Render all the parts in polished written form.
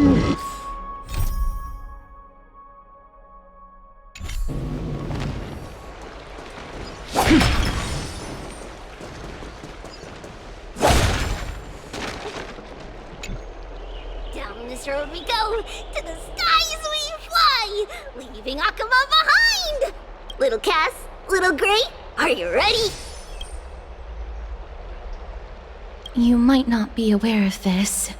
Down this road we go, to the skies we fly, leaving Akuma behind! Little Cass, little Gray, are you ready? You might not be aware of this,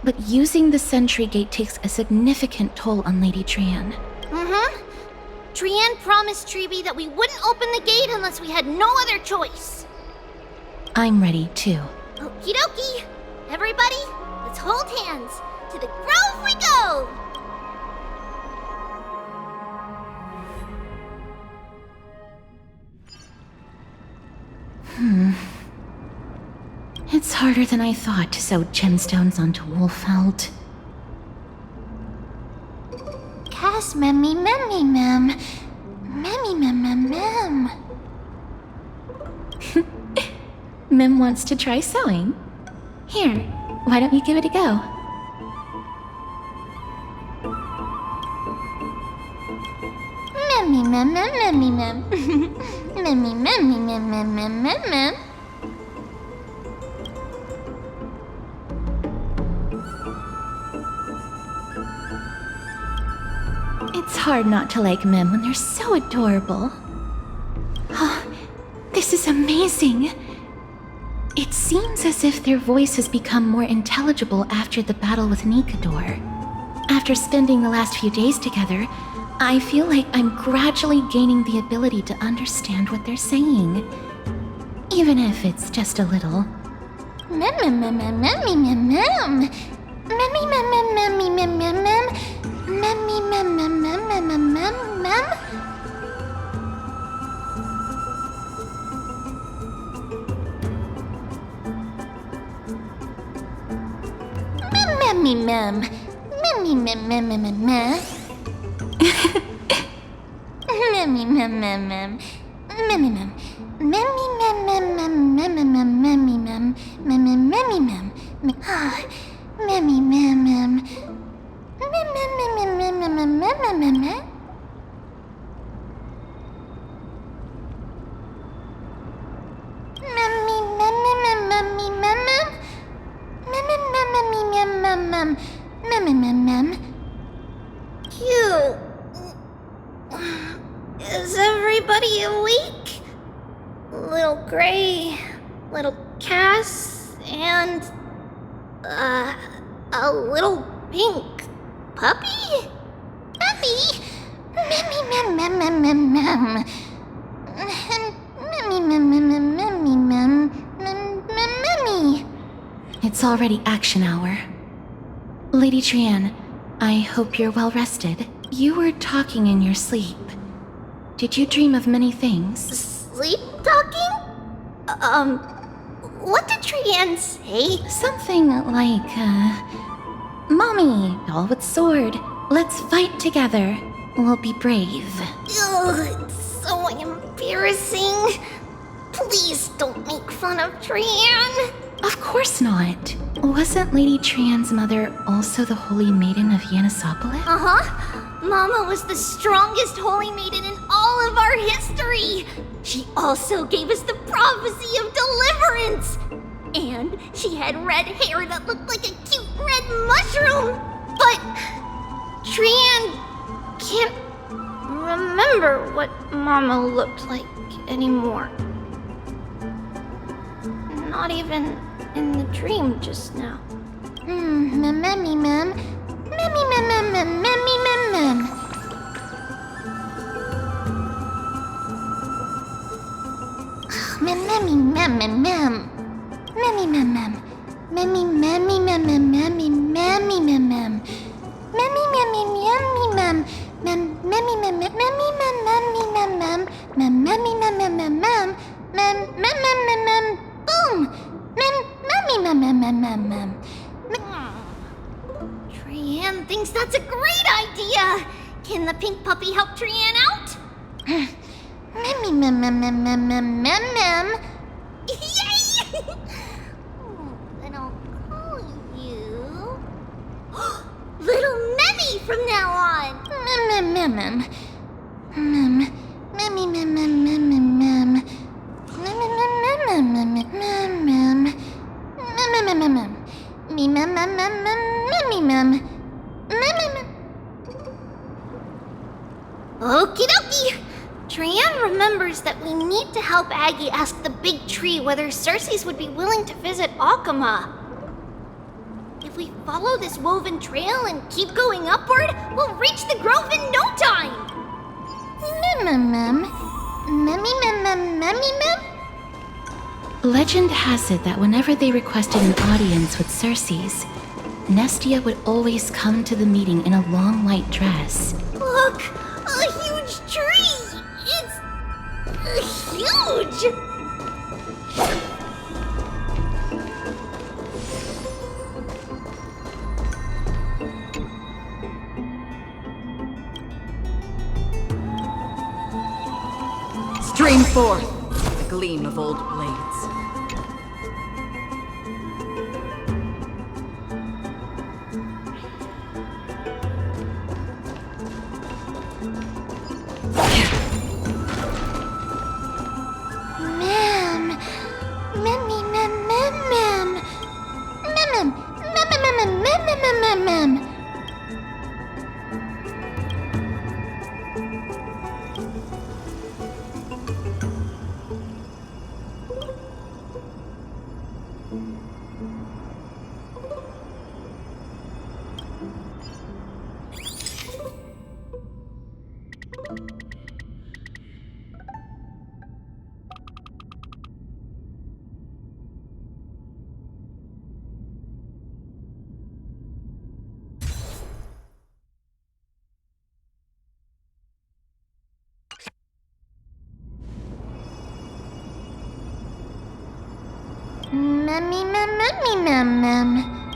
but using the sentry gate takes a significant toll on Lady Trian. Trian promised Treeby that we wouldn't open the gate unless we had no other choice. I'm ready too. Okie dokie. Everybody, let's hold hands. To the grove we go! It's harder than I thought to sew gemstones onto Wolfeld. Cass, memmy, memmy, mem. Memmy, mem, mem, mem. Mem wants to try sewing. Here, why don't you give it a go? Memmy, mem, mem, memmy, mem. Memmy, memmy, mem, mem, mem, mem, mem. It's hard not to like Mem when they're so adorable. Oh, this is amazing. It seems as if their voice has become more intelligible after the battle with Nikador. After spending the last few days together, I feel like I'm gradually gaining the ability to understand what they're saying. Even if it's just a little. Mem, mem, mem, mem, memmy, mem, mem. Memmy, mem, mem, memmy, mem, mem, mem. Memmy, mem, mem, mem, mem, mem, mem, mem. Memmy, mem. Memmy, mem, mem, mem, mem, mem. Memmy, mem, mem, mem. Memmy, mem. Memmy, mem, mem, mem, mem, mem, mem, memmy, mem. Memmy, memmy, mem. Memmy, mem, mem. Mem, mem, mem, mem, mem, mem, mem, mem, mem, mem. Memmy, mem, mem, mem, memmy, mem, mem. Mem, mem, mem, memmy, mem, mem, mem. Memmy, mem, mem. Cute. Is everybody awake? Little Gray, little Cass, and a little pink puppy? Puppy? Memmy, mem, mem, mem, mem, mem. Memmy, mem, mem, mem, memmy, mem, mem, mem, memmy. It's already action hour. Lady Trian, I hope you're well rested. You were talking in your sleep. Did you dream of many things? Sleep talking? What did Trian say? Something like, Mommy, doll with sword, let's fight together. We'll be brave. Ugh, it's so embarrassing. Please don't make fun of Trian. Of course not. Wasn't Lady Trian's mother also the Holy Maiden of Yanasopolis? Mama was the strongest holy maiden in all of our history. She also gave us the prophecy of deliverance. And she had red hair that looked like a cute red mushroom. But Trian can't remember what Mama looked like anymore. Not even in the dream just now. Memmy, mem. Memmy, mem, mem, mem, memmy, mem, mem. Memmy, mem, mem, mem. Memmy, mem, mem. Memmy, memmy, mem, mem, memmy, memmy, mem, mem. Memmy, memmy, memmy, mem. Memmy, mem, memmy, mem, memmy, mem, mem. Memmy, mem, mem, mem, mem. Mem, mem, mem, boom. Memmy, mem, mem, mem, mem. Trian thinks that's a great idea. Can the pink puppy help Trian out? Memmy, mem, mem, mem, mem, mem, mem, mem. Yay! Then I'll call you. from now on. Okie dokie! Trianne remembers that we need to help Aggie ask the big tree whether Circes would be willing to visit Akama. If we follow this woven trail and keep going upward, we'll reach the grove in no time! Legend has it that whenever they requested an audience with Circes, Nestia would always come to the meeting in a long white dress. Look! A huge tree! It's... huge! Stream forth the gleam of old blades.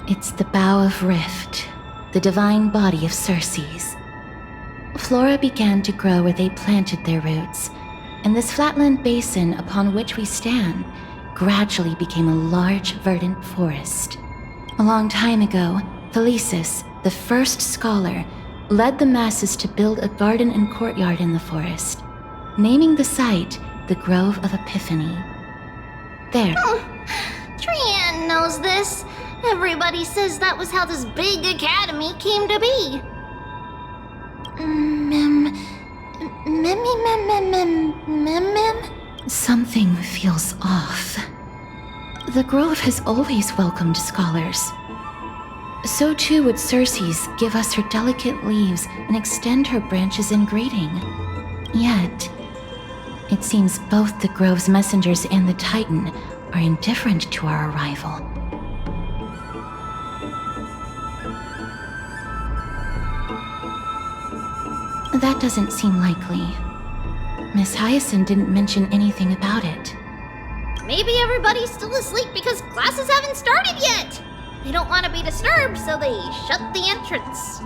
It's the Bough of Rift, the divine body of Circes. Flora began to grow where they planted their roots, and this flatland basin upon which we stand gradually became a large, verdant forest. A long time ago, Thelesis, the first scholar, led the masses to build a garden and courtyard in the forest, naming the site the Grove of Epiphany. There. Trianne knows this. Everybody says that was how this big academy came to be. Something feels off. The Grove has always welcomed scholars. So too would Circes give us her delicate leaves and extend her branches in greeting. Yet, it seems both the Grove's messengers and the Titan are indifferent to our arrival. That doesn't seem likely. Miss Hyacinth didn't mention anything about it. Maybe everybody's still asleep because classes haven't started yet. They don't want to be disturbed, so they shut the entrance.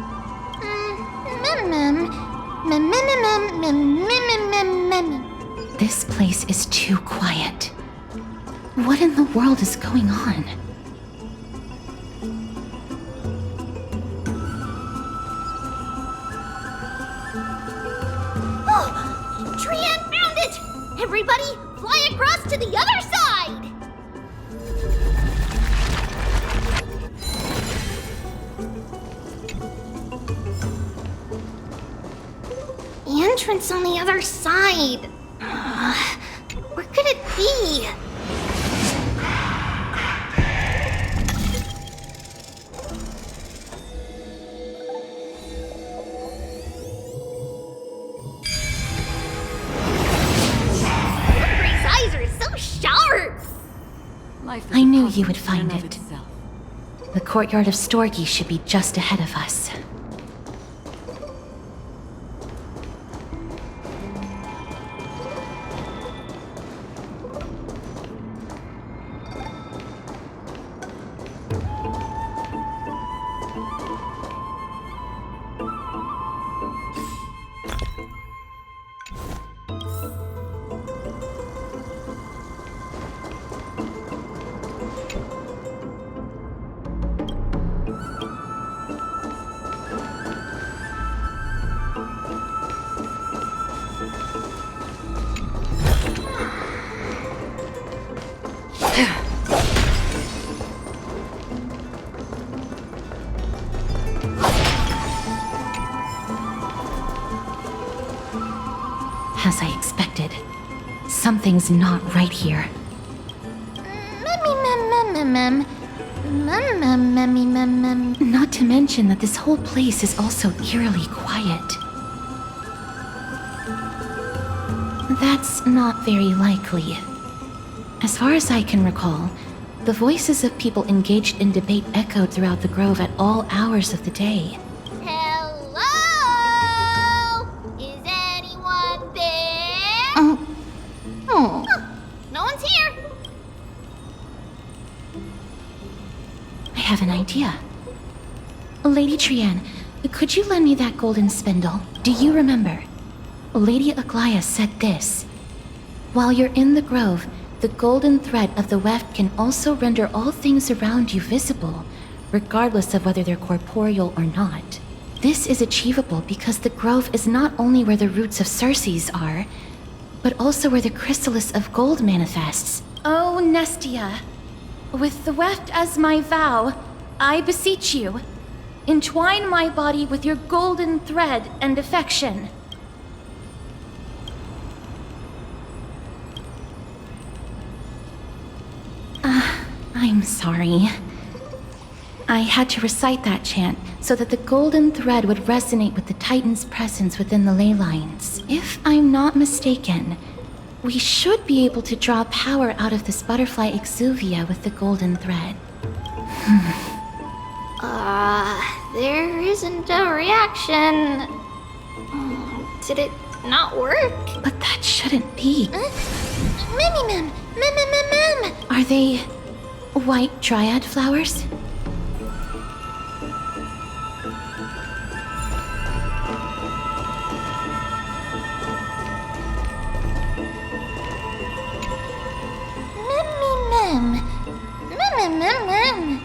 This place is too quiet. What in the world is going on? Oh! Trianne found it! Everybody, fly across to the other side! The entrance on the other side. Where could it be? Aubrey's eyes are so sharp! I knew you would find it. The courtyard of Storgi should be just ahead of us. as I expected. Something's not right here. Not to mention that this whole place is also eerily quiet. That's not very likely. As far as I can recall, the voices of people engaged in debate echoed throughout the grove at all hours of the day. Hello? Is anyone there? Huh, no one's here. I have an idea. Lady Trianne, could you lend me that golden spindle? Do you remember? Lady Aglaia said this. While you're in the grove, the golden thread of the weft can also render all things around you visible, regardless of whether they're corporeal or not. This is achievable because the grove is not only where the roots of Circes are, but also where the chrysalis of gold manifests. Oh, Nestia, with the weft as my vow, I beseech you, entwine my body with your golden thread and affection. I'm sorry. I had to recite that chant so that the golden thread would resonate with the Titan's presence within the ley lines. If I'm not mistaken, we should be able to draw power out of this butterfly exuvia with the golden thread. There isn't a reaction. Did it not work? But that shouldn't be. Mem. Are they white dryad flowers? Mem.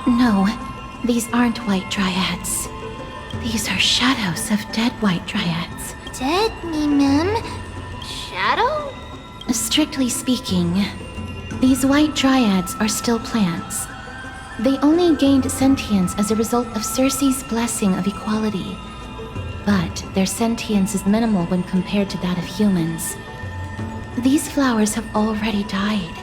No, these aren't white dryads. These are shadows of dead white dryads. Dead, Mem. Shadow? Strictly speaking, these white dryads are still plants. They only gained sentience as a result of Circe's blessing of equality. But their sentience is minimal when compared to that of humans. These flowers have already died.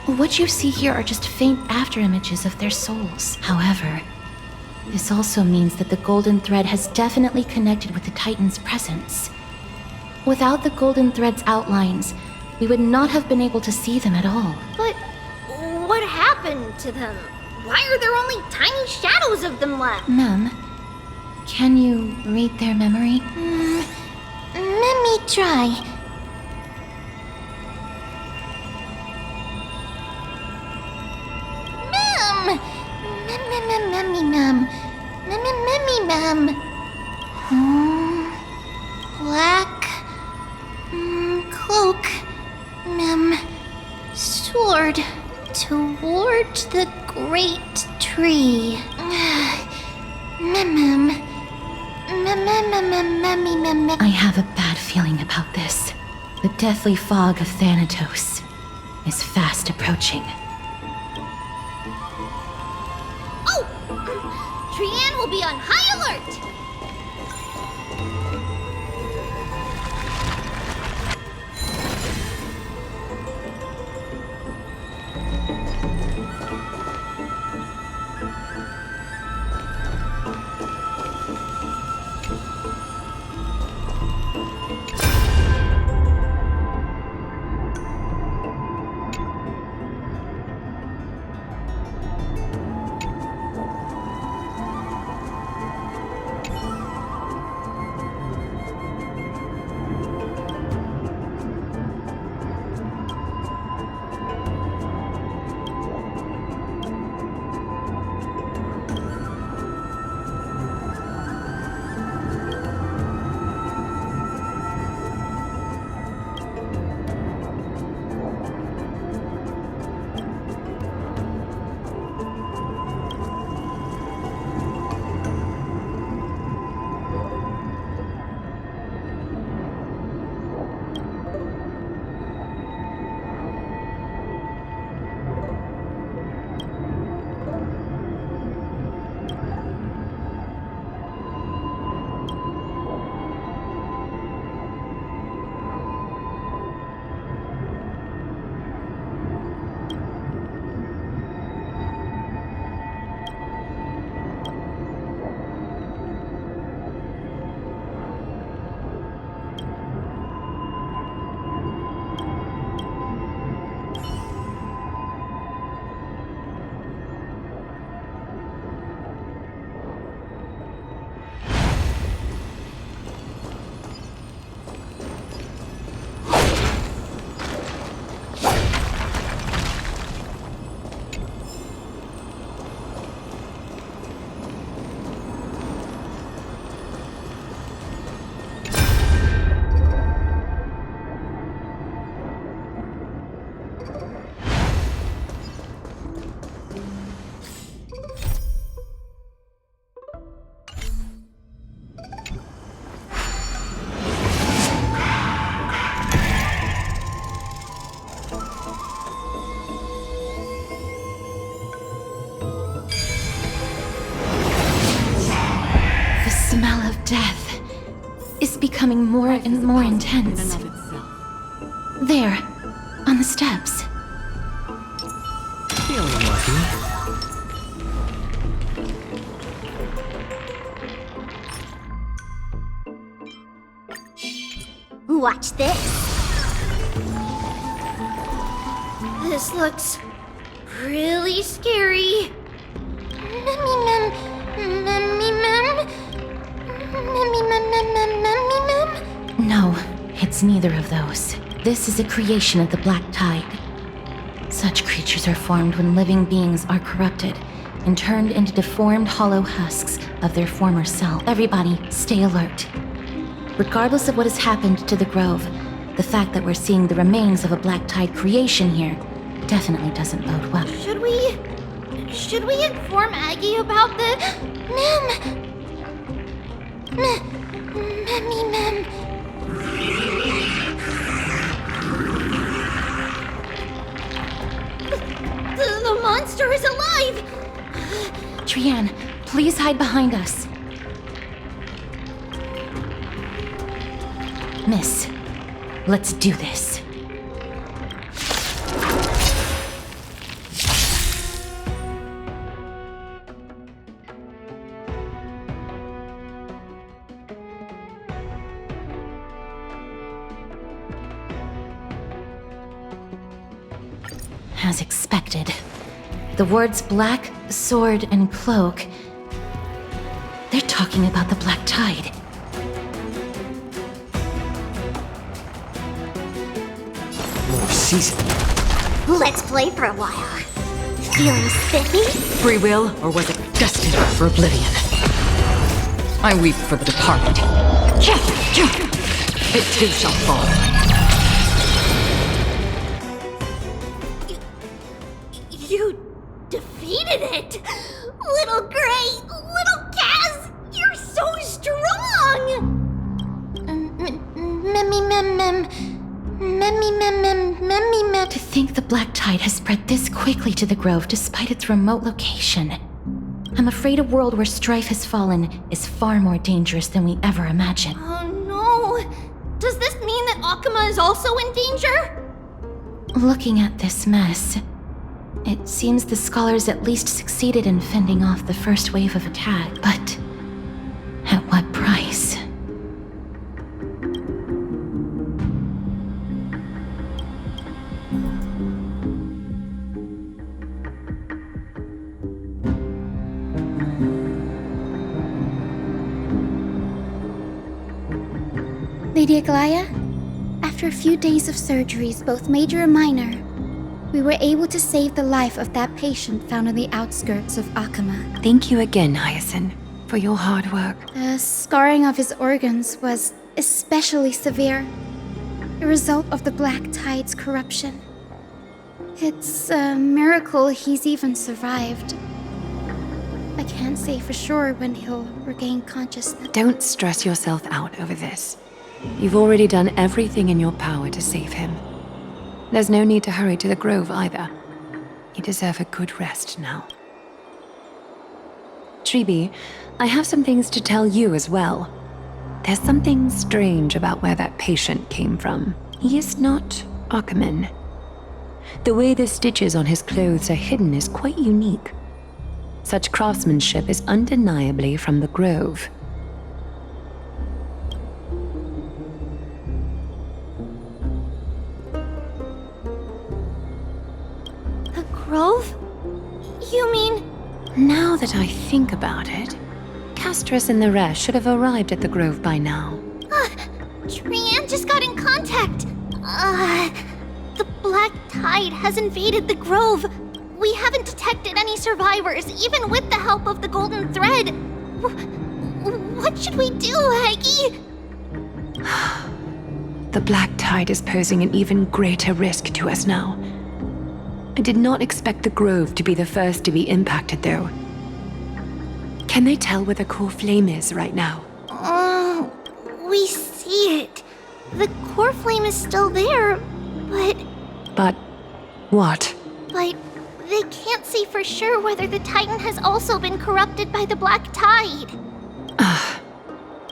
What you see here are just faint afterimages of their souls. However, this also means that the golden thread has definitely connected with the Titan's presence. Without the golden thread's outlines, we would not have been able to see them at all. But what happened to them? Why are there only tiny shadows of them left? Mem, can you read their memory? Let me try. Mem. Black cloak. Mem. Sword toward the great tree. Mem. I have a bad feeling about this. The deathly fog of Thanatos is fast approaching. Oh! Trianne will be on high alert! more and more intense. In and of itself. There, on the steps. Feeling lucky. Watch this. This looks really scary. Mummy mum, mummy mum, mummy mum, mummy mum. No, it's neither of those. This is a creation of the Black Tide. Such creatures are formed when living beings are corrupted and turned into deformed hollow husks of their former self. Everybody, stay alert. Regardless of what has happened to the Grove, the fact that we're seeing the remains of a Black Tide creation here definitely doesn't bode well. Should we inform Aggie about the Mummy mum. The monster is alive! Trianne, please hide behind us. Miss, let's do this. As expected, the words black, sword, and cloak, they're talking about the Black Tide. More season. Let's play for a while. Feeling spiffy? Free will, or was it destined for oblivion? I weep for the departed. It too shall fall. You defeated it! Little Gray, little Kaz, you're so strong! To think the Black Tide has spread this quickly to the Grove despite its remote location. I'm afraid a world where strife has fallen is far more dangerous than we ever imagined. Oh no! Does this mean that Akuma is also in danger? Looking at this mess, it seems the scholars at least succeeded in fending off the first wave of attack, but at what price? Lady Aglaya, after a few days of surgeries, both major and minor, we were able to save the life of that patient found on the outskirts of Akuma. Thank you again, Hyacinth, for your hard work. The scarring of his organs was especially severe, a result of the Black Tide's corruption. It's a miracle he's even survived. I can't say for sure when he'll regain consciousness. Don't stress yourself out over this. You've already done everything in your power to save him. There's no need to hurry to the Grove either. You deserve a good rest now. Treeby, I have some things to tell you as well. There's something strange about where that patient came from. He is not Akuman. The way the stitches on his clothes are hidden is quite unique. Such craftsmanship is undeniably from the Grove. Grove? You mean... Now that I think about it, Castris and the rest should have arrived at the Grove by now. Trianne just got in contact. The Black Tide has invaded the Grove. We haven't detected any survivors, even with the help of the Golden Thread. What should we do, Aggie? The Black Tide is posing an even greater risk to us now. I did not expect the Grove to be the first to be impacted, though. Can they tell where the core flame is right now? We see it. The core flame is still there, but... But what? But they can't see for sure whether the Titan has also been corrupted by the Black Tide.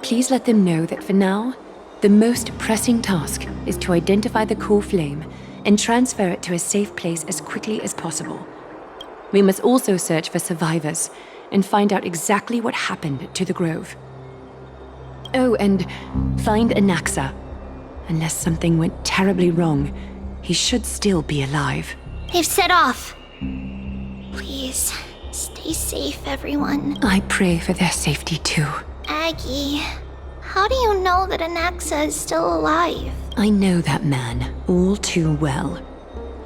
Please let them know that for now, The most pressing task is to identify the core flame and transfer it to a safe place as quickly as possible. We must also search for survivors and find out exactly what happened to the grove. Oh, and find Anaxa. Unless something went terribly wrong, he should still be alive. They've set off. Please, stay safe, everyone. I pray for their safety too. Aggie, how do you know that Anaxa is still alive? I know that man all too well.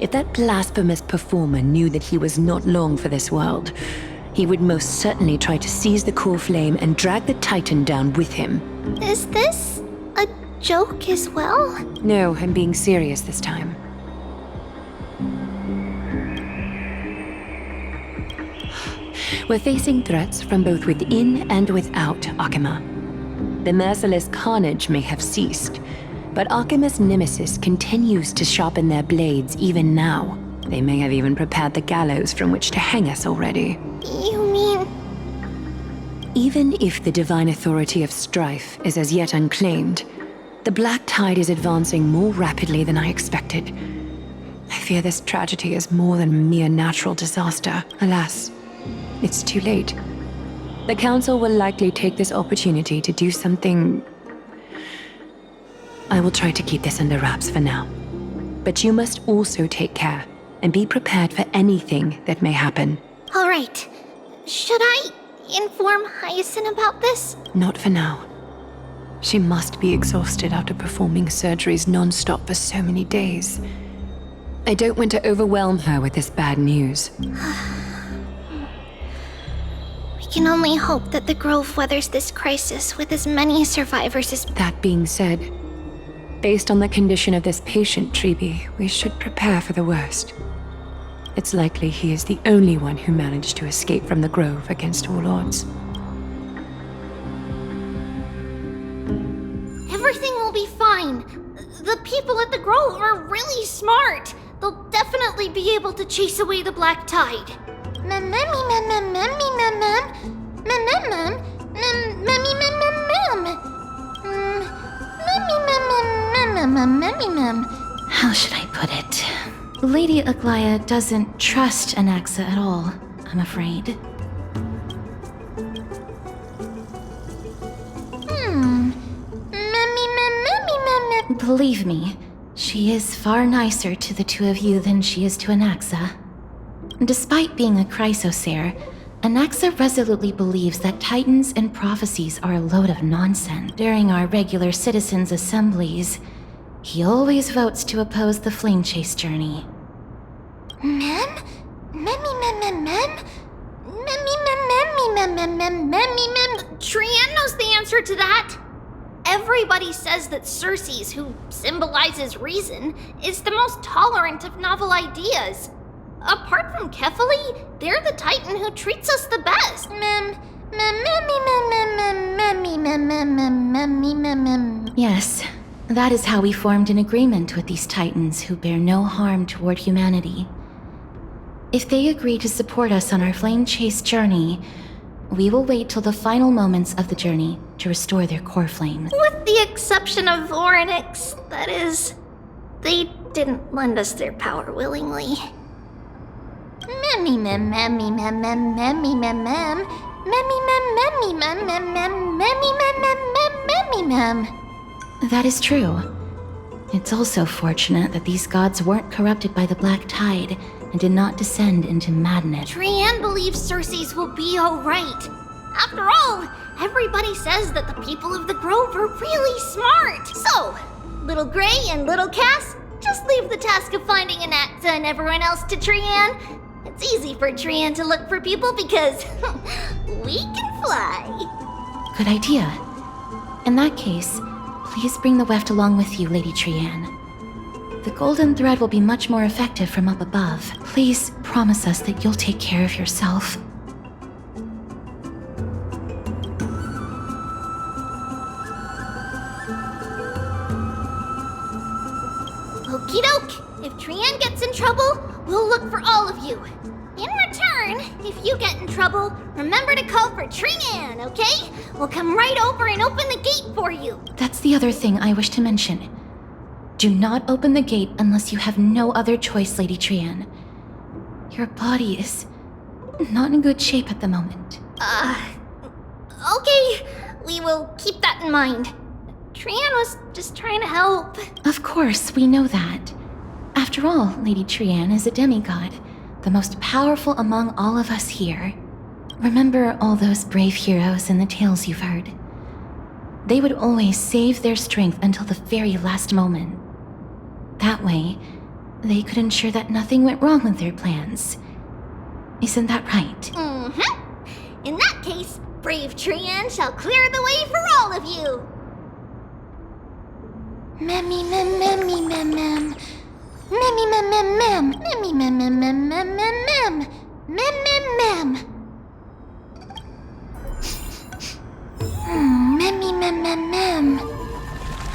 If that blasphemous performer knew that he was not long for this world, he would most certainly try to seize the core flame and drag the Titan down with him. Is this a joke as well? No, I'm being serious this time. We're facing threats from both within and without Akima. The merciless carnage may have ceased, but Akima's nemesis continues to sharpen their blades even now. They may have even prepared the gallows from which to hang us already. You mean... Even if the divine authority of strife is as yet unclaimed, the Black Tide is advancing more rapidly than I expected. I fear this tragedy is more than a mere natural disaster. Alas, it's too late. The Council will likely take this opportunity to do something... I will try to keep this under wraps for now. But you must also take care and be prepared for anything that may happen. All right. Should I inform Hyacinth about this? Not for now. She must be exhausted after performing surgeries non-stop for so many days. I don't want to overwhelm her with this bad news. We can only hope that the Grove weathers this crisis with as many survivors as... That being said, based on the condition of this patient, Treeby, we should prepare for the worst. It's likely he is the only one who managed to escape from the Grove against all odds. Everything will be fine. The people at the Grove are really smart. They'll definitely be able to chase away the Black Tide. How should I put it? Lady Aglaya doesn't trust Anaxa at all, I'm afraid. Believe me, she is far nicer to the two of you than she is to Anaxa. Despite being a chrysosaur, Anaxa resolutely believes that titans and prophecies are a load of nonsense. During our regular citizens' assemblies, he always votes to oppose the flame chase journey. Trian knows the answer to that. Everybody says that Circes, who symbolizes reason, is the most tolerant of novel ideas. Apart from Kefali, they're the Titan who treats us the best. Yes, that is how we formed an agreement with these Titans who bear no harm toward humanity. If they agree to support us on our flame chase journey, we will wait till the final moments of the journey to restore their core flame. With the exception of Orynyx, that is. They didn't lend us their power willingly. That is true. It's also fortunate that these gods weren't corrupted by the Black Tide and did not descend into madness. Trian believes Circes will be alright. After all, everybody says that the people of the Grove are really smart. So, Little Gray and Little Cass, just leave the task of finding Anaxa and everyone else to Trian. It's easy for Trian to look for people because we can fly. Good idea. In that case, please bring the weft along with you, Lady Trian. The golden thread will be much more effective from up above. Please promise us that you'll take care of yourself. Okie doke. If Trian gets in trouble, we'll look for all of you. In return, if you get in trouble, remember to call for Trian, okay? We'll come right over and open the gate for you. That's the other thing I wish to mention. Do not open the gate unless you have no other choice, Lady Trian. Your body is not in good shape at the moment. Okay. We will keep that in mind. Trian was just trying to help. Of course, we know that. After all, Lady Trian is a demigod, the most powerful among all of us here. Remember all those brave heroes in the tales you've heard? They would always save their strength until the very last moment. That way, they could ensure that nothing went wrong with their plans. Isn't that right? Mm-hmm. In that case, brave Trian shall clear the way for all of you. Memmy mem memmy mem mem. Memmy mem mem mem. Memmy mem mem mem mem mem mem. Mem mem mem. Memmy mem mem mem.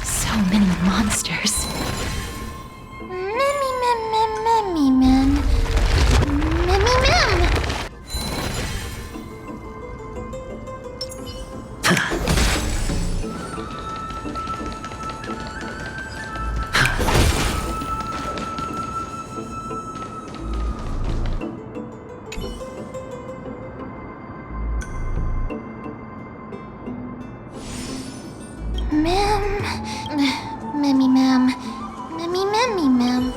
So many monsters. Memmy mem mem memmy mem. Memmy mem. Memmy mem. Memmy memmy mem.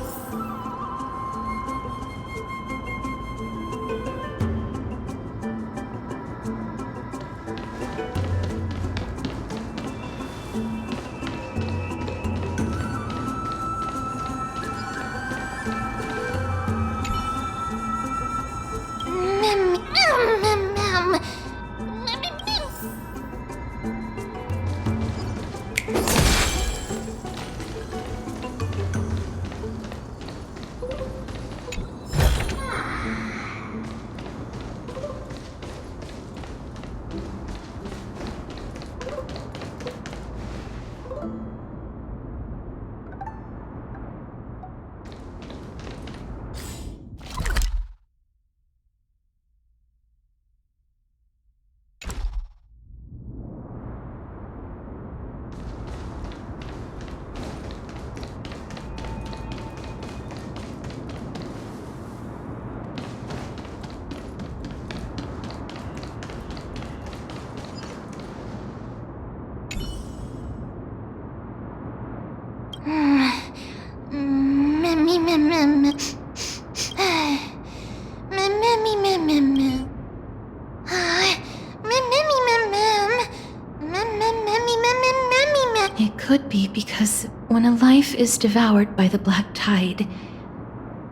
It could be because when a life is devoured by the black tide,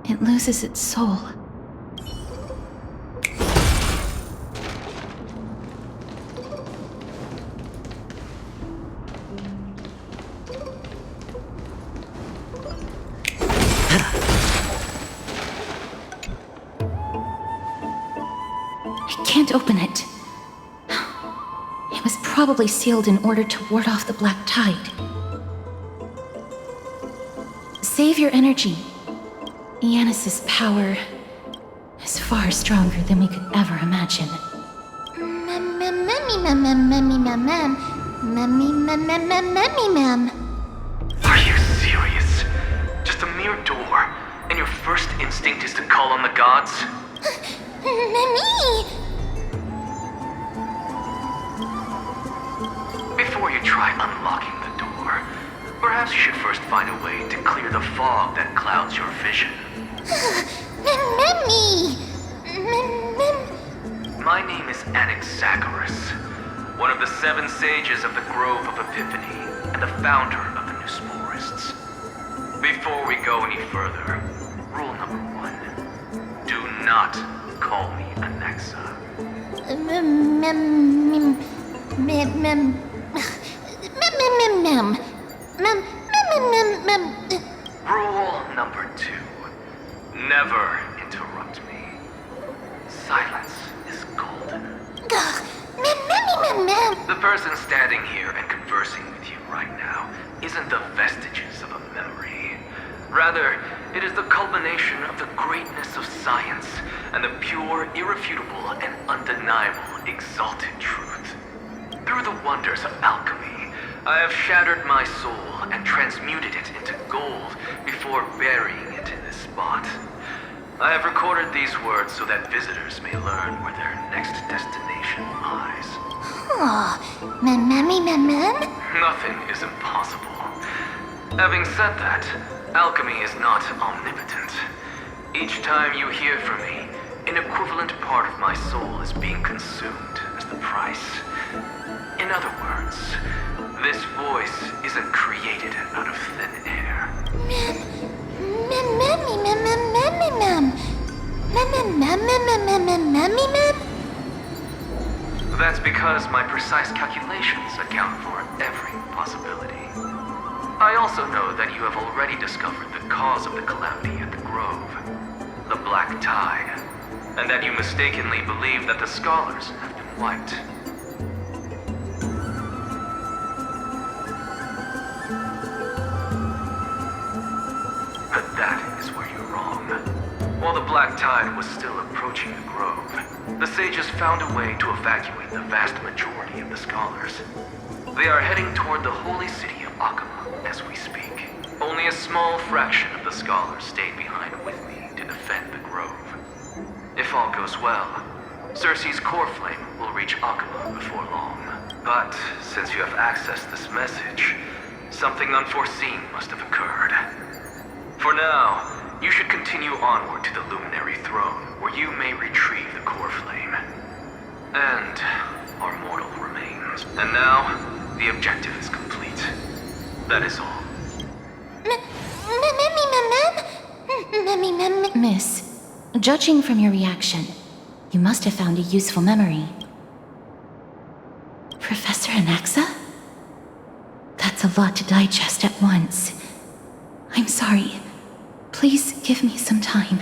it loses its soul. I can't open it. It was probably sealed in order to ward off the black tide. Save your energy. Yanis's power is far stronger than we could ever imagine. Are you serious? Just a mere door, and your first instinct is to call on the gods? Before you try unlocking the door, perhaps you should first find a way to clear the fog that clouds your vision. My name is Anaxagoras, one of the 7 sages of the Grove of Epiphany, and the founder of the New Sporists. Before we go any further, rule number 1. Do not call me Anaxa. Rule number 2. Never interrupt me. Silence is golden. The person standing here and conversing with you right now isn't the vestiges of a memory. Rather, It is the culmination of the greatness of science and the pure, irrefutable, and undeniable exalted truth. Through the wonders of alchemy, I have shattered my soul and transmuted it into gold before burying it in this spot. I have recorded these words so that visitors may learn where their next destination lies. Nothing is impossible. Having said that, alchemy is not omnipotent. Each time you hear from me, an equivalent part of my soul is being consumed as the price. In other words, this voice isn't created out of thin air. That's because my precise calculations account for every possibility. I also know that you have already discovered the cause of the calamity at the Grove, the Black Tide, and that you mistakenly believe that the scholars have been wiped. But that is where you're wrong. While the Black Tide was still approaching the Grove, the sages found a way to evacuate the vast majority of the scholars. They are heading toward the holy city of Akama as we speak. Only a small fraction of the scholars stayed behind with me to defend the Grove. If all goes well, Cersei's core flame will reach Akama before long. But since you have accessed this message, something unforeseen must have occurred. For now, you should continue onward to the Luminary Throne, where you may retrieve the core flame. And our mortal remains. And now, the objective is complete. That is all. Miss, judging from your reaction, you must have found a useful memory. Professor Anaxa? That's a lot to digest at once. I'm sorry. Please give me some time.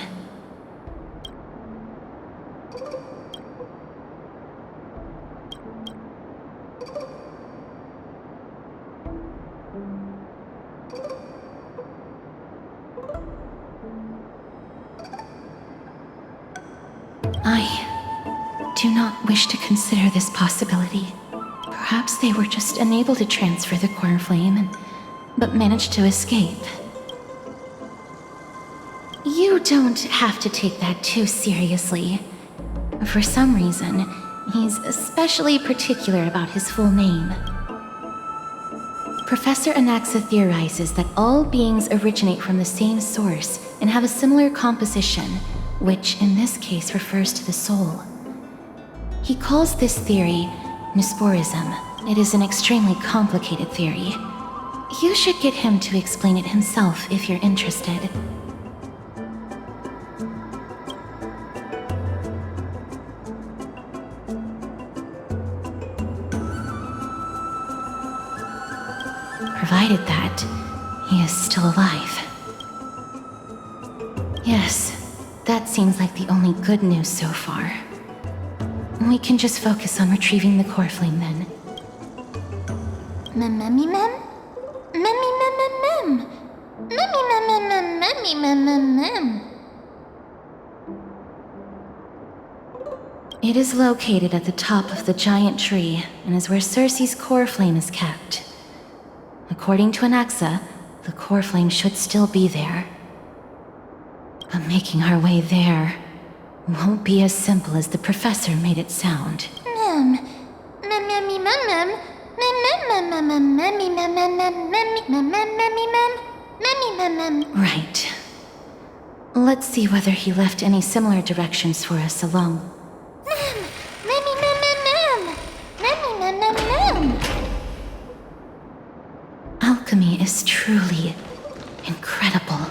I do not wish to consider this possibility. Perhaps they were just unable to transfer the core flame, but managed to escape. You don't have to take that too seriously. For some reason, he's especially particular about his full name. Professor Anaxa theorizes that all beings originate from the same source and have a similar composition, which in this case refers to the soul. He calls this theory Nusporism. It is an extremely complicated theory. You should get him to explain it himself if you're interested. Provided that he is still alive. Yes, that seems like the only good news so far. We can just focus on retrieving the core flame then. It is located at the top of the giant tree and is where Cersei's core flame is kept. According to Anaxa, the core flame should still be there. But making our way there won't be as simple as the professor made it sound. Right. Let's see whether he left any similar directions for us along. Alchemy is truly incredible.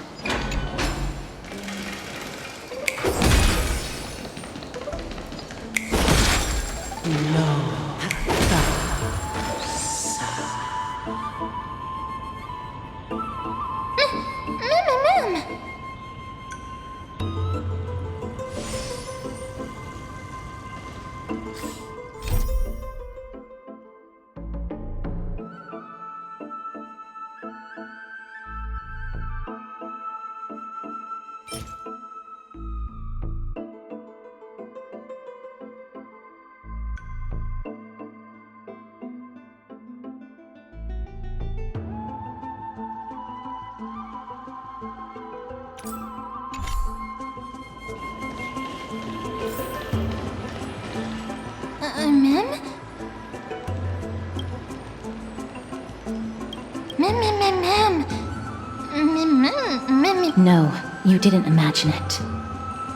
No, you didn't imagine it.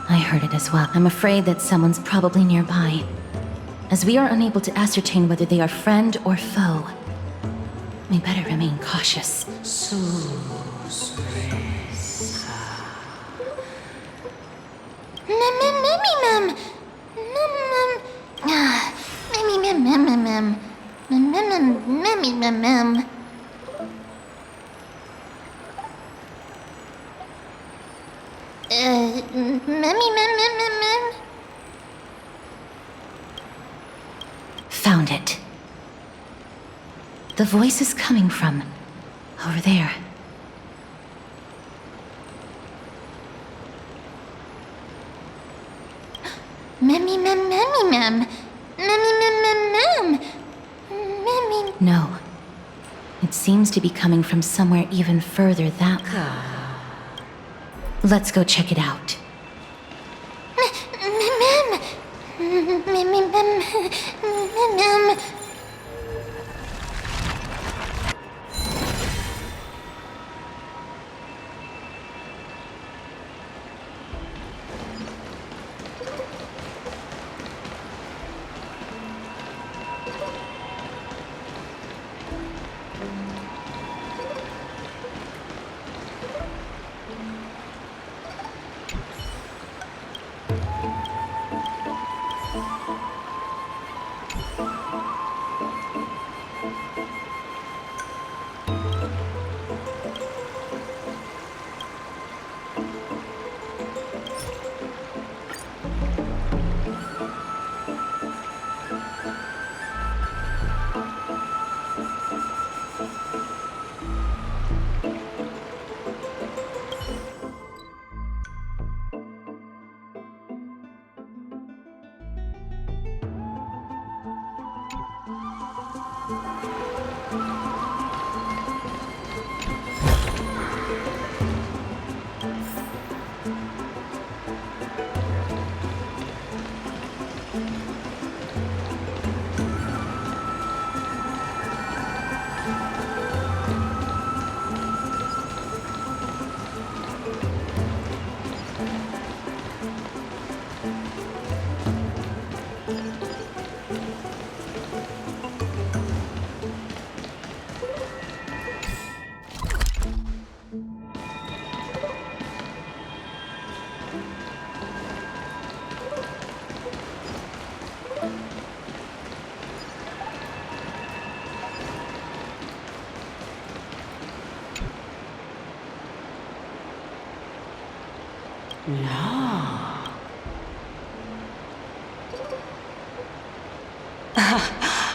I heard it as well. I'm afraid that someone's probably nearby. As we are unable to ascertain whether they are friend or foe, we better remain cautious. Found it. The voice is coming from over there. No. It seems to be coming from somewhere even further that way. Let's go check it out.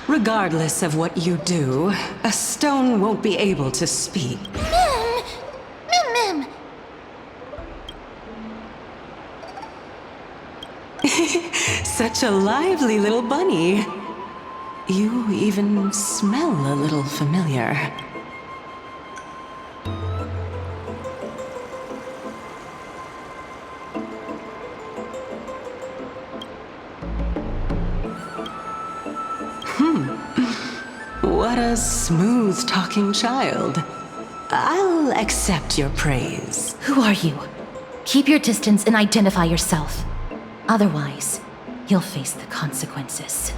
Regardless of what you do, a stone won't be able to speak. Such a lively little bunny. You even smell a little familiar. What a smooth-talking child. I'll accept your praise. Who are you? Keep your distance and identify yourself. Otherwise, you'll face the consequences.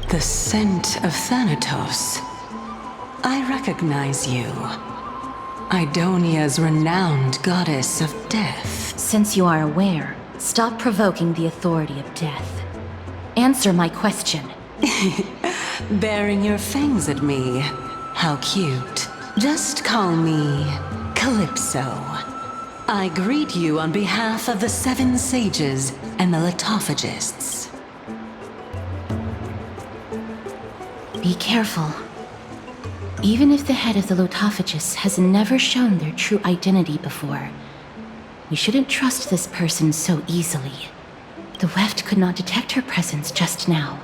The scent of Thanatos. I recognize you. Idonia's renowned goddess of death. Since you are aware, stop provoking the authority of death. Answer my question. Baring your fangs at me. How cute. Just call me Calypso. I greet you on behalf of the 7 sages and the Litophagists. Be careful. Even if the head of the Litophagists has never shown their true identity before, we shouldn't trust this person so easily. The Weft could not detect her presence just now.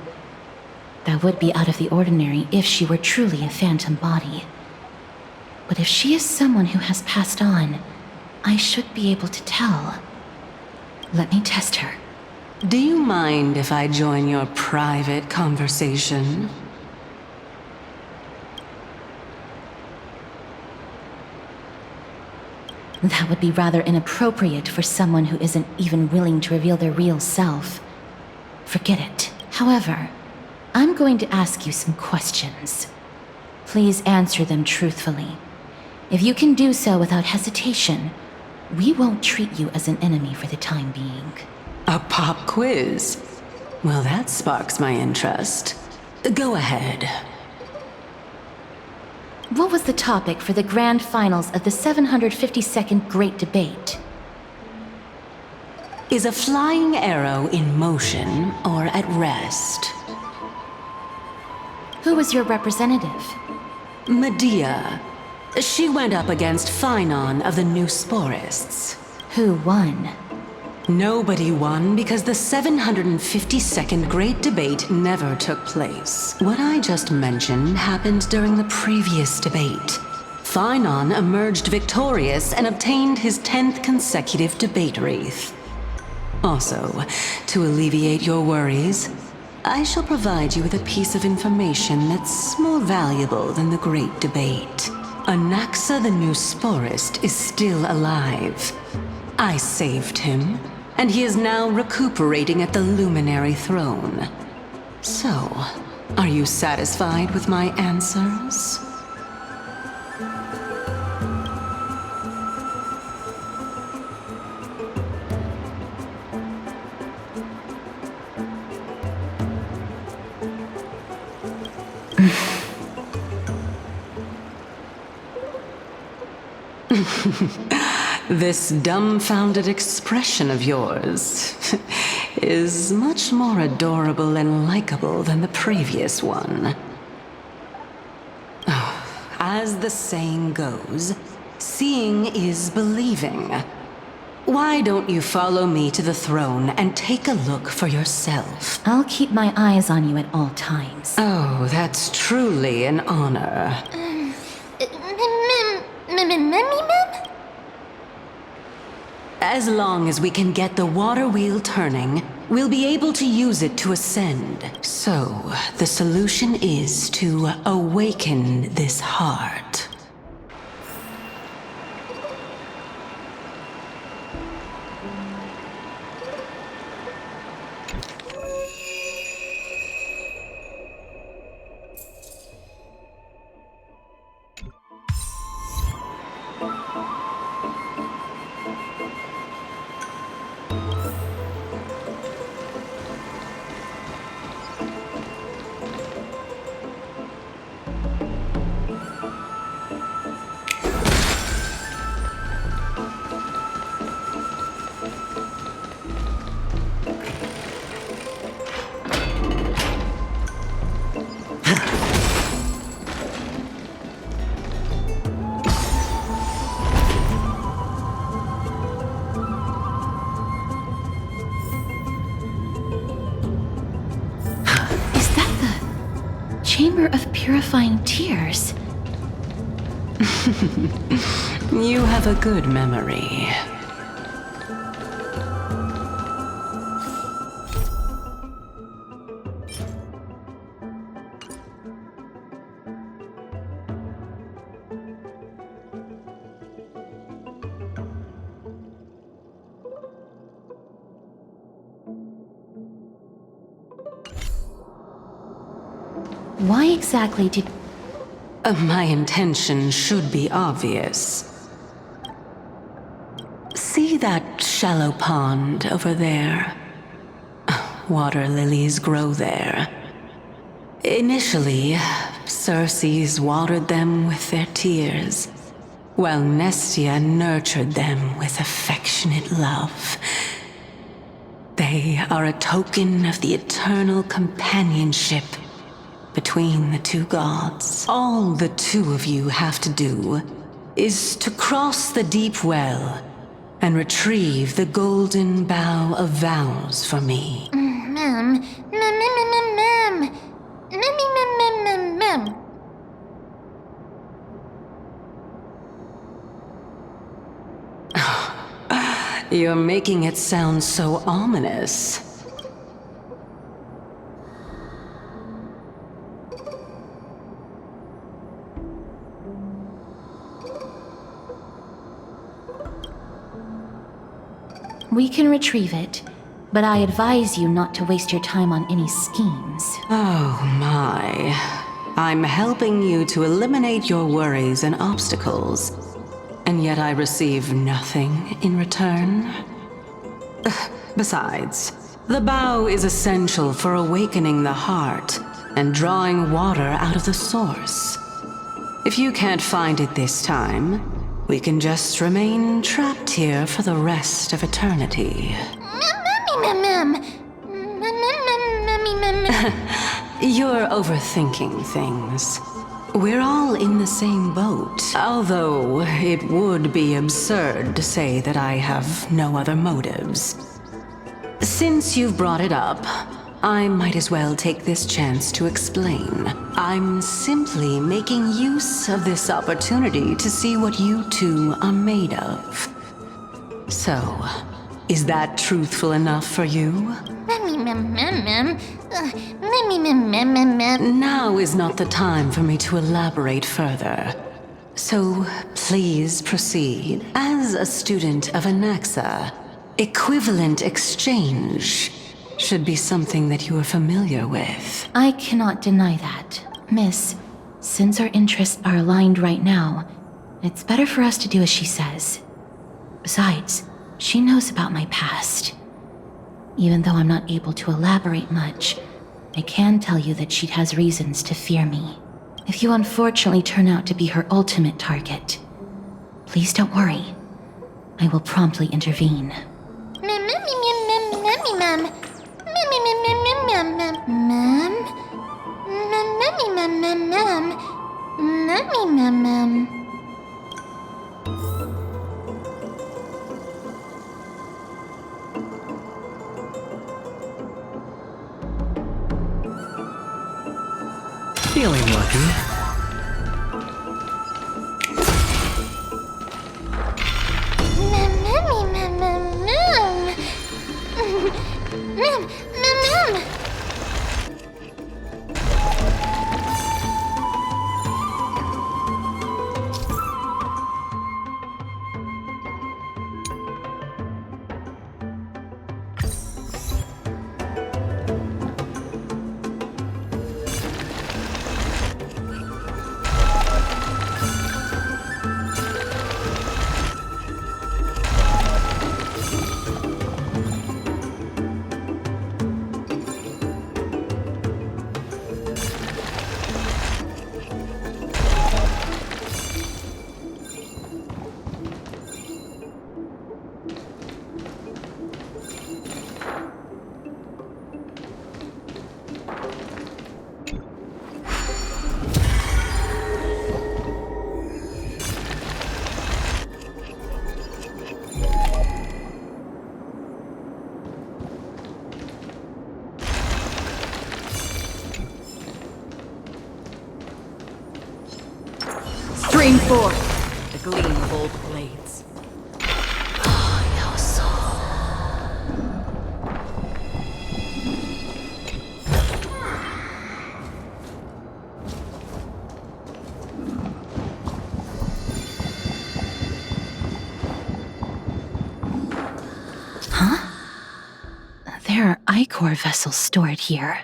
That would be out of the ordinary if she were truly a phantom body. But if she is someone who has passed on, I should be able to tell. Let me test her. Do you mind if I join your private conversation? That would be rather inappropriate for someone who isn't even willing to reveal their real self. Forget it. However, I'm going to ask you some questions. Please answer them truthfully. If you can do so without hesitation, we won't treat you as an enemy for the time being. A pop quiz? Well, that sparks my interest. Go ahead. What was the topic for the grand finals of the 752nd Great Debate? Is a flying arrow in motion or at rest? Who was your representative? Medea. She went up against Phynon of the Newsporists. Who won? Nobody won because the 752nd Great Debate never took place. What I just mentioned happened during the previous debate. Phynon emerged victorious and obtained his 10th consecutive debate wreath. Also, to alleviate your worries, I shall provide you with a piece of information that's more valuable than the Great Debate. Anaxa the Newsporist is still alive. I saved him, and he is now recuperating at the Luminary Throne. So, are you satisfied with my answers? This dumbfounded expression of yours is much more adorable and likable than the previous one. As the saying goes, seeing is believing. Why don't you follow me to the throne and take a look for yourself? I'll keep my eyes on you at all times. Oh, that's truly an honor. As long as we can get the water wheel turning, we'll be able to use it to ascend. So, the solution is to awaken this heart. Chamber of Purifying Tears. You have a good memory. Why exactly did... My intention should be obvious. See that shallow pond over there? Water lilies grow there. Initially, Circes watered them with their tears, while Nestia nurtured them with affectionate love. They are a token of the eternal companionship between the two gods. All the two of you have to do is to cross the deep well and retrieve the golden bough of vows for me. You're making it sound so ominous. We can retrieve it, but I advise you not to waste your time on any schemes. Oh my. I'm helping you to eliminate your worries and obstacles, and yet I receive nothing in return? Besides, the bow is essential for awakening the heart and drawing water out of the source. If you can't find it this time, we can just remain trapped here for the rest of eternity. You're overthinking things. We're all in the same boat, although it would be absurd to say that I have no other motives. Since you've brought it up, I might as well take this chance to explain. I'm simply making use of this opportunity to see what you two are made of. So, is that truthful enough for you? Now is not the time for me to elaborate further. So, please proceed. As a student of Anaxa, equivalent exchange should be something that you are familiar with. I cannot deny that. Miss, since our interests are aligned right now, it's better for us to do as she says. Besides, she knows about my past. Even though I'm not able to elaborate much, I can tell you that she has reasons to fear me. If you unfortunately turn out to be her ultimate target, please don't worry. I will promptly intervene. Feeling lucky. Stream forth the gleam of old blades. There are Ichor vessels stored here.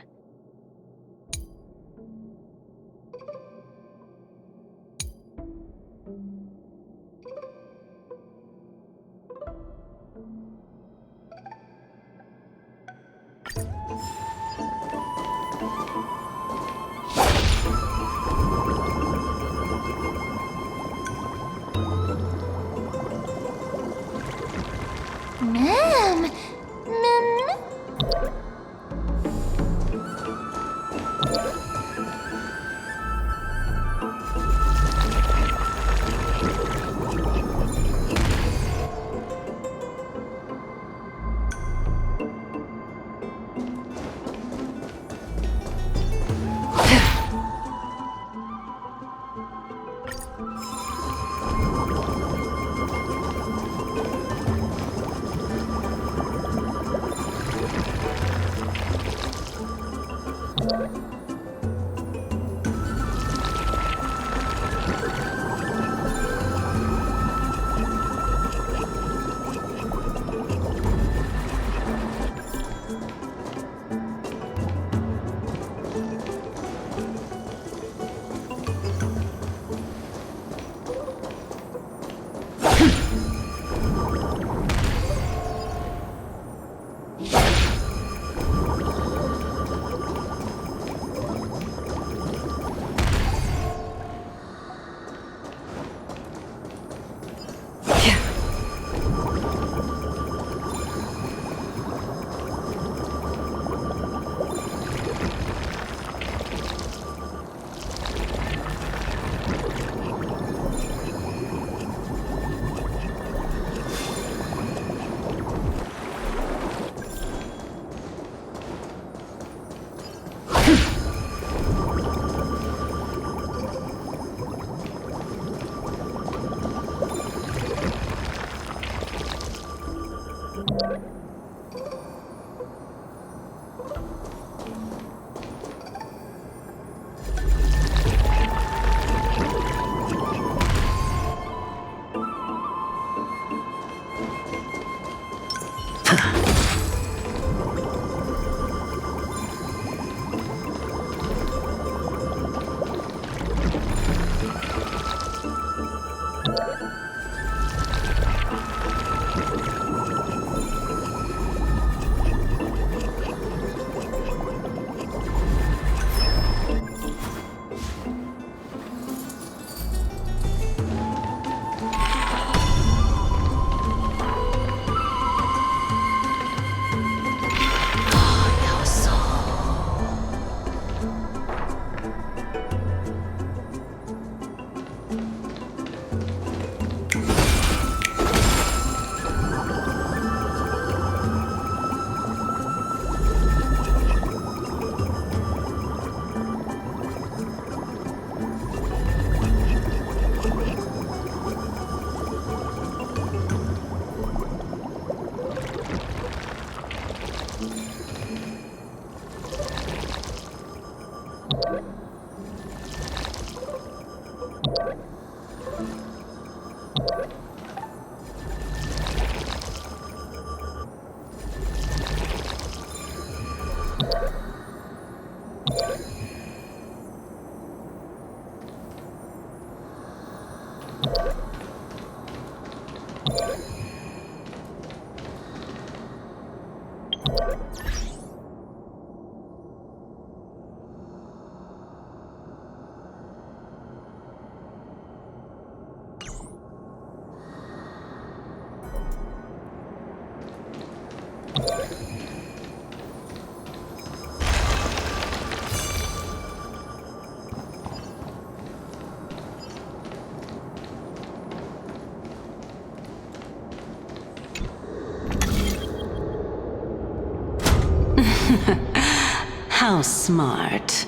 How smart.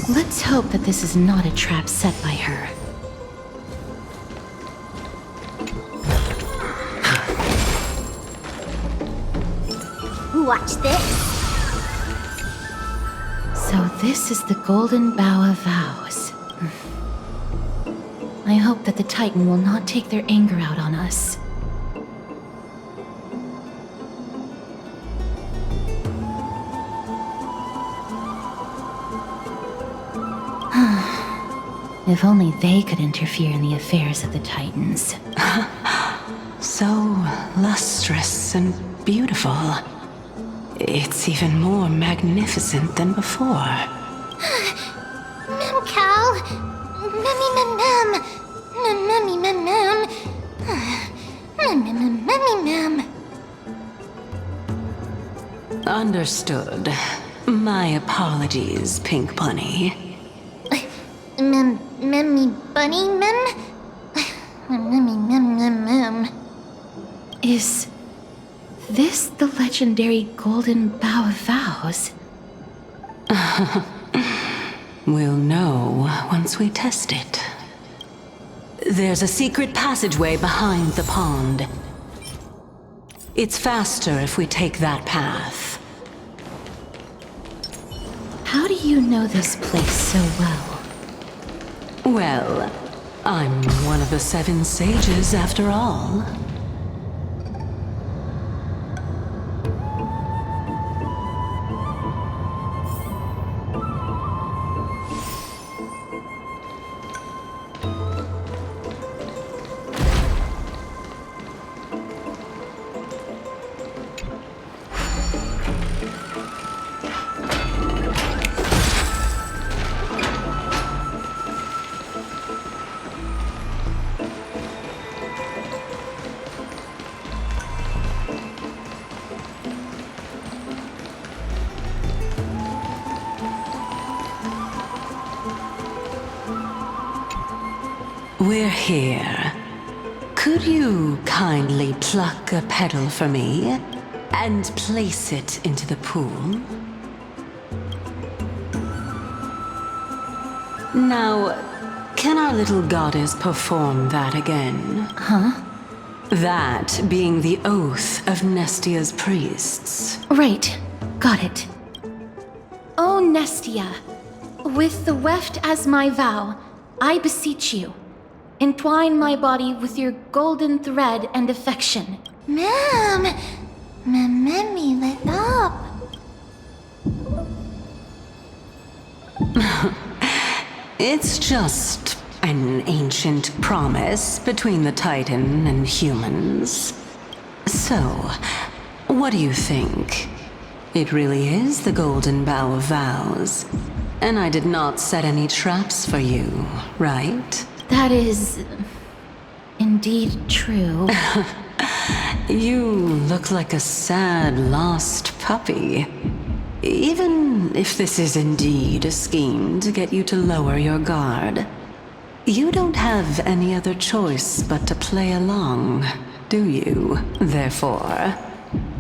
Let's hope that this is not a trap set by her. Watch this. So this is the Golden Bough of Vows. I hope that the Titan will not take their anger out on us. If only they could interfere in the affairs of the Titans. So lustrous and beautiful. It's even more magnificent than before. Mem Cal. Memmy mem mem. Memmy mem mem. Memmy mem. Understood. My apologies, Pink Bunny. Memmy bunny mem. Memmy mem mem mem. Is this the legendary Golden Bough of Vows? We'll know once we test it. There's a secret passageway behind the pond. It's faster if we take that path. How do you know this place so well? Well, I'm one of the 7 sages after all. We're here. Could you kindly pluck a petal for me and place it into the pool? Now, can our little goddess perform that again? Huh? That being the oath of Nestia's priests. Right. Got it. O Nestia, with the weft as my vow, I beseech you, entwine my body with your golden thread and affection. Ma'am, Mammy, let up. It's just an ancient promise between the Titan and humans. So, what do you think? It really is the Golden Bough of Vows. And I did not set any traps for you, right? That is indeed true. You look like a sad, lost puppy. Even if this is indeed a scheme to get you to lower your guard, you don't have any other choice but to play along, do you? Therefore,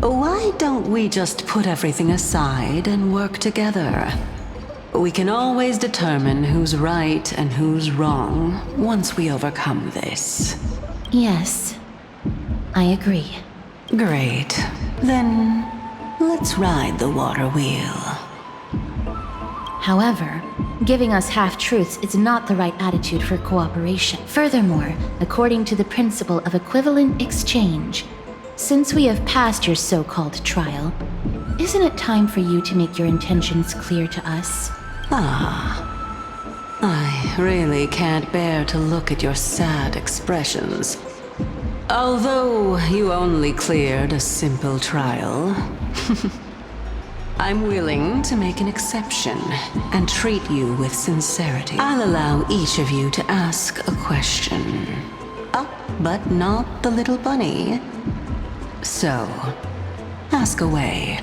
why don't we just put everything aside and work together? We can always determine who's right and who's wrong once we overcome this. Yes, I agree. Great. Then, let's ride the water wheel. However, giving us half-truths is not the right attitude for cooperation. Furthermore, according to the principle of equivalent exchange, since we have passed your so-called trial, isn't it time for you to make your intentions clear to us? I really can't bear to look at your sad expressions. Although you only cleared a simple trial, I'm willing to make an exception and treat you with sincerity. I'll allow each of you to ask a question. But not the little bunny. So, ask away.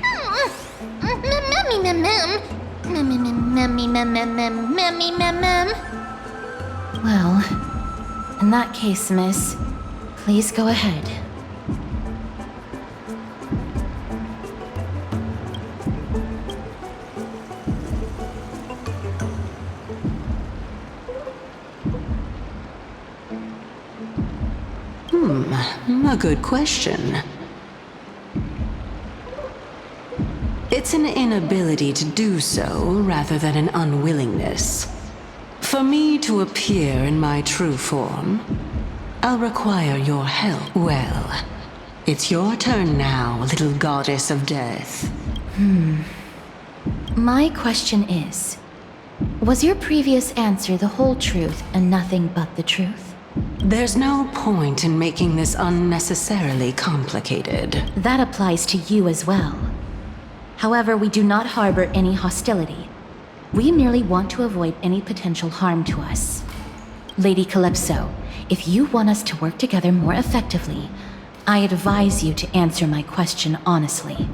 Well, in that case, miss, please go ahead. A good question. It's an inability to do so rather than an unwillingness. For me to appear in my true form, I'll require your help. Well, it's your turn now, little goddess of death. My question is, was your previous answer the whole truth and nothing but the truth? There's no point in making this unnecessarily complicated. That applies to you as well. However, we do not harbor any hostility. We merely want to avoid any potential harm to us. Lady Calypso, if you want us to work together more effectively, I advise you to answer my question honestly.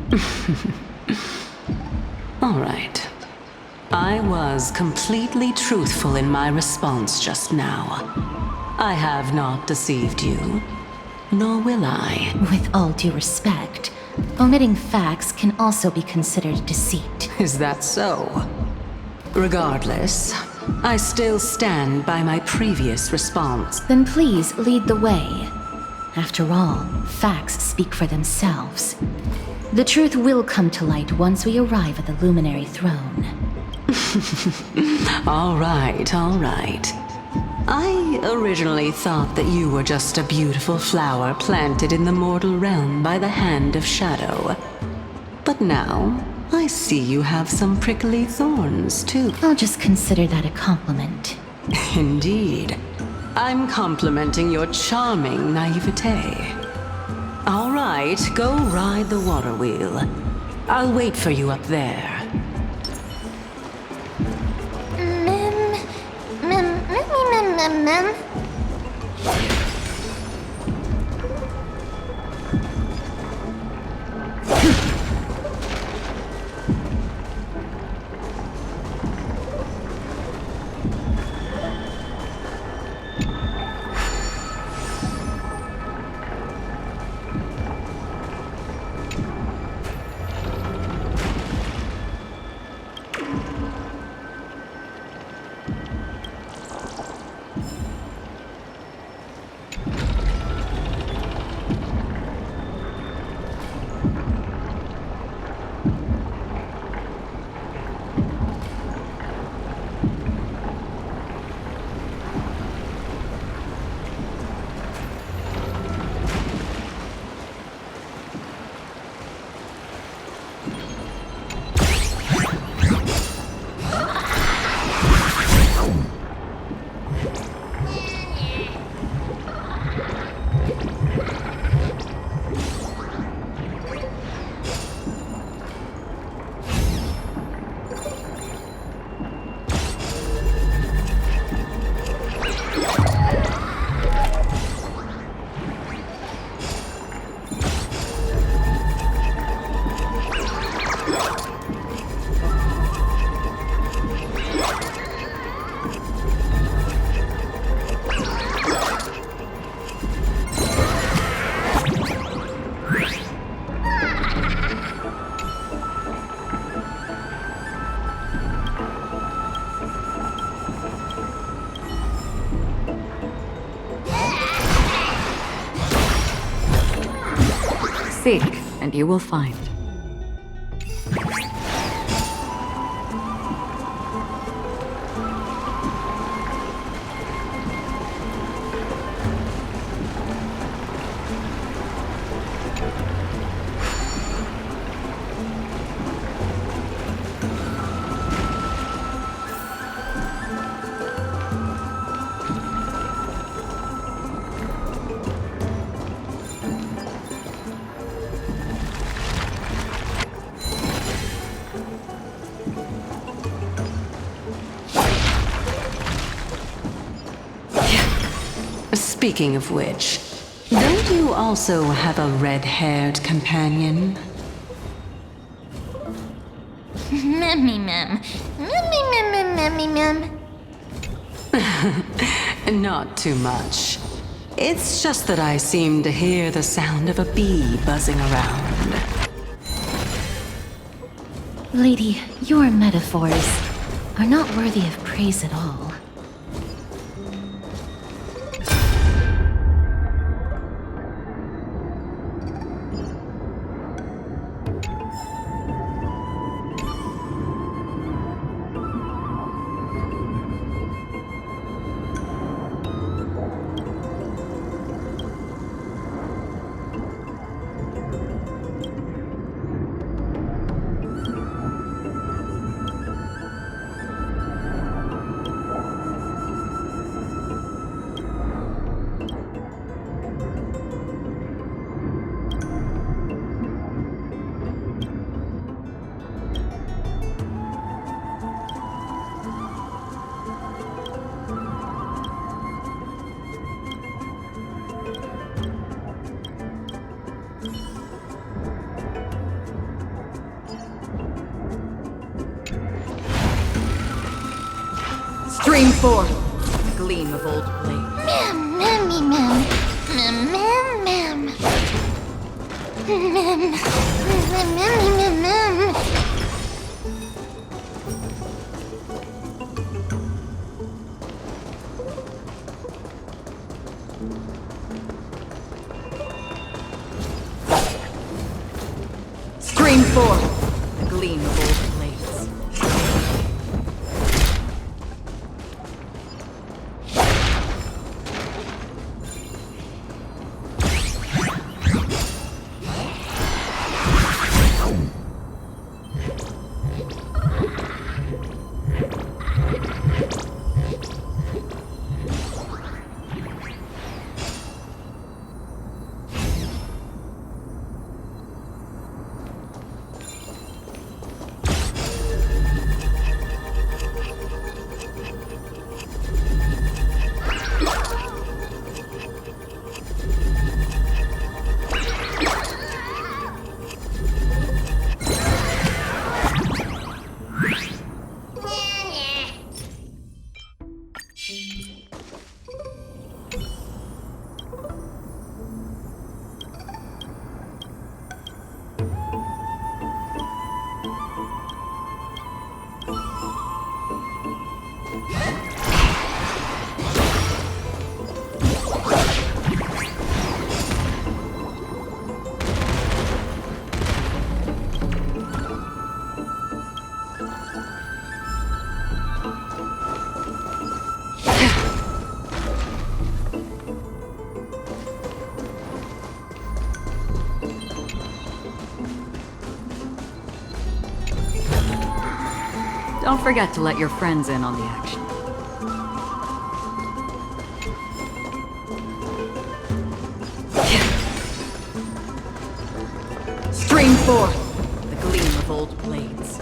All right. I was completely truthful in my response just now. I have not deceived you, nor will I. With all due respect, omitting facts can also be considered deceit. Is that so? Regardless, I still stand by my previous response. Then please lead the way. After all, facts speak for themselves. The truth will come to light once we arrive at the Luminary Throne. All right, all right. I originally thought that you were just a beautiful flower planted in the mortal realm by the hand of shadow. But now, I see you have some prickly thorns, too. I'll just consider that a compliment. Indeed. I'm complimenting your charming naivete. All right, go ride the water wheel. I'll wait for you up there. Mem. Seek, and you will find. Speaking of which, don't you also have a red-haired companion? Memmy mem. Memmy mem mem memmy mem. Not too much. It's just that I seem to hear the sound of a bee buzzing around. Lady, your metaphors are not worthy of praise at all. Stream forth, gleam of old blade. Mem memmy mem. Mem mem mem. Mem. Mem memmy mem mem. Stream forth, the gleam of old blades. Don't forget to let your friends in on the action. Stream forth, the gleam of old blades.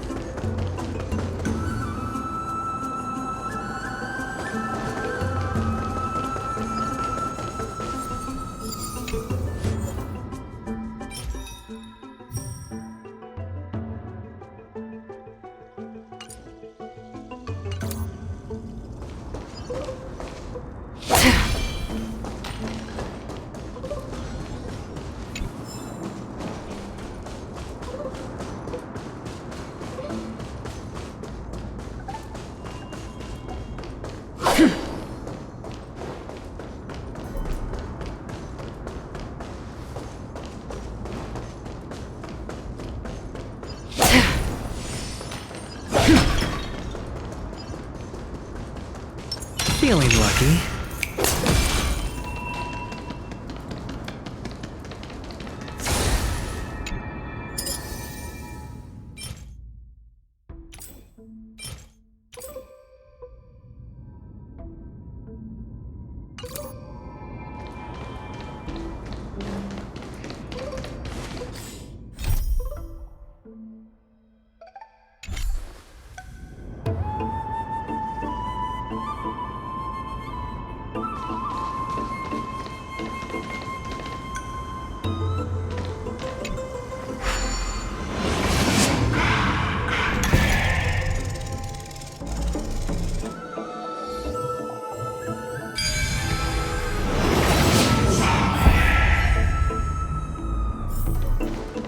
Feeling lucky.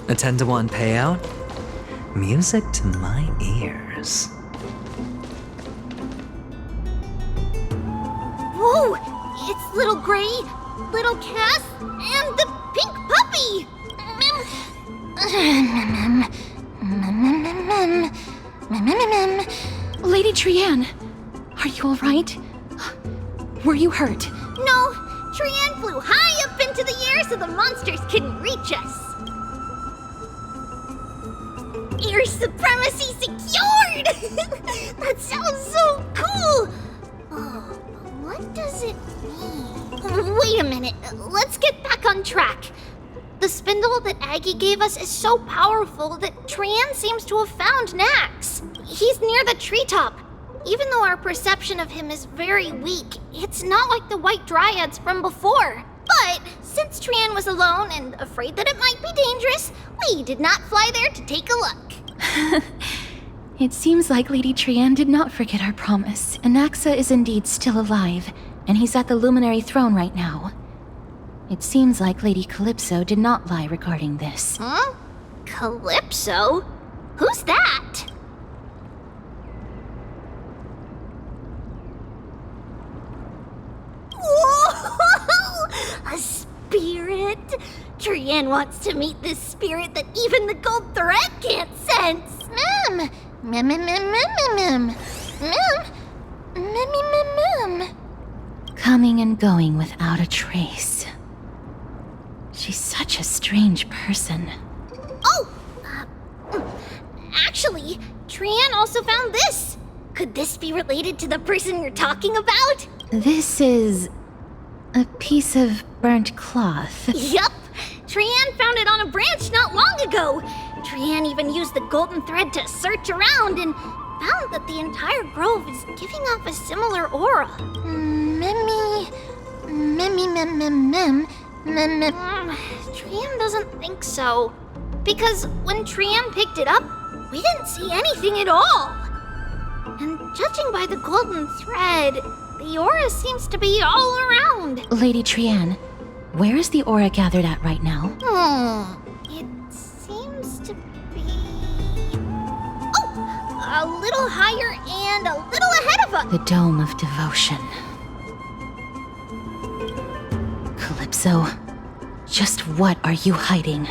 A 10-to-1 payout? Music to my ears. Whoa! It's Little Gray, Little Cass, and the pink puppy! Lady Trianne, are you alright? Were you hurt? No, Trianne flew high up into the air so the monsters couldn't reach us. Air supremacy secured! That sounds so cool! Oh, but what does it mean? Wait a minute, let's get back on track. The spindle that Aggie gave us is so powerful that Trianne seems to have found Nax. He's near the treetop. Even though our perception of him is very weak, it's not like the White Dryads from before. But since Trianne was alone and afraid that it might be dangerous, we did not fly there to take a look. It seems like Lady Trianne did not forget our promise. Anaxa is indeed still alive, and he's at the Luminary Throne right now. It seems like Lady Calypso did not lie regarding this. Huh? Calypso? Who's that? Whoa! A spirit? Trianne wants to meet this spirit that even the gold thread can't sense. Coming and going without a trace. She's such a strange person. Oh! Actually, Trianne also found this. Could this be related to the person you're talking about? This is a piece of burnt cloth. Yup! Trianne found it on a branch not long ago. Trianne even used the golden thread to search around and found that the entire grove is giving off a similar aura. Trianne doesn't think so. Because when Trianne picked it up, we didn't see anything at all. And judging by the golden thread, the aura seems to be all around. Lady Trianne, where is the aura gathered at right now? It seems to be... Oh! A little higher and a little ahead of us! The Dome of Devotion. Calypso, just what are you hiding?